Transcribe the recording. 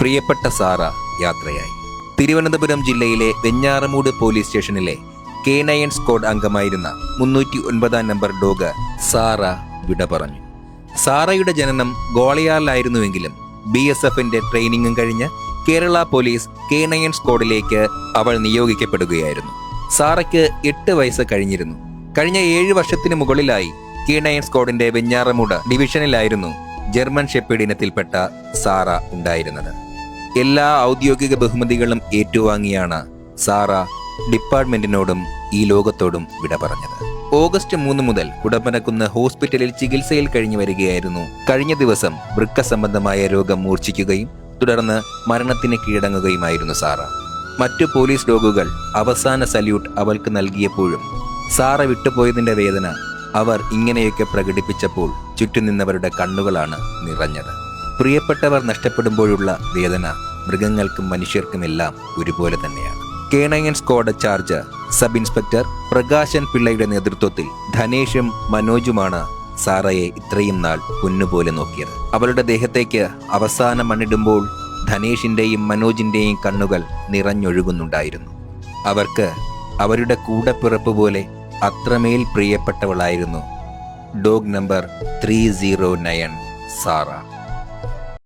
പ്രിയപ്പെട്ട സാറ യാത്രയായി. തിരുവനന്തപുരം ജില്ലയിലെ വെഞ്ഞാറമൂട് പോലീസ് സ്റ്റേഷനിലെ K9 സ്ക്വാഡ് അംഗമായിരുന്ന 309 നമ്പർ ഡോഗ് സാറ വിട പറഞ്ഞു. സാറയുടെ ജനനം ഗോളയാറിലായിരുന്നുവെങ്കിലും BSFന്റെ ട്രെയിനിങ്ങും കഴിഞ്ഞ് കേരള പോലീസ് K9 സ്ക്വാഡിലേക്ക് അവൾ നിയോഗിക്കപ്പെടുകയായിരുന്നു. സാറയ്ക്ക് 8 വയസ്സ് കഴിഞ്ഞിരുന്നു. കഴിഞ്ഞ 7 വർഷത്തിന് മുകളിലായി K9 സ്ക്വാഡിന്റെ വെഞ്ഞാറമൂട് ഡിവിഷനിലായിരുന്നു ജർമ്മൻ ഷെപ്പേർഡ് ഇനത്തിൽപ്പെട്ട സാറ ഉണ്ടായിരുന്നത്. എല്ലാ ഔദ്യോഗിക ബഹുമതികളും ഏറ്റുവാങ്ങിയാണ് സാറ ഡിപ്പാർട്ട്മെന്റിനോടും ഈ ലോകത്തോടും വിട പറഞ്ഞത്. ഓഗസ്റ്റ് 3 മുതൽ കുടപ്പനക്കുന്ന് ഹോസ്പിറ്റലിൽ ചികിത്സയിൽ കഴിഞ്ഞു വരികയായിരുന്നു. കഴിഞ്ഞ ദിവസം വൃക്ക സംബന്ധമായ രോഗം മൂർച്ഛിക്കുകയും തുടർന്ന് മരണത്തിന് കീഴടങ്ങുകയുമായിരുന്നു സാറ. മറ്റു പോലീസ് ഡോഗുകൾ അവസാന സല്യൂട്ട് അവൾക്ക് നൽകിയപ്പോഴും സാറ വിട്ടുപോയതിന്റെ വേദന അവർ ഇങ്ങനെയൊക്കെ പ്രകടിപ്പിച്ചപ്പോൾ ചുറ്റും നിന്നവരുടെ കണ്ണുകളാണ് നിറഞ്ഞത്. പ്രിയപ്പെട്ടവർ നഷ്ടപ്പെടുമ്പോഴുള്ള വേദന മൃഗങ്ങൾക്കും മനുഷ്യർക്കുമെല്ലാം ഒരുപോലെ തന്നെയാണ്. K9 squad charge sub inspector Prakashan പിള്ളയുടെ നേതൃത്വത്തിൽ ധനേഷും മനോജുമാണ് സാറയെ ഇത്രയും നാൾ പൊന്നുപോലെ നോക്കിയത്. അവളുടെ ദേഹത്തേക്ക് അവസാനം മണ്ണിടുമ്പോൾ ധനേഷിന്റെയും മനോജിന്റെയും കണ്ണുകൾ നിറഞ്ഞൊഴുകുന്നുണ്ടായിരുന്നു. അവർക്ക് അവരുടെ കൂടപ്പിറപ്പ് പോലെ അത്രമേൽ പ്രിയപ്പെട്ടവളായിരുന്നു ഡോഗ് നമ്പർ 309 സാറ.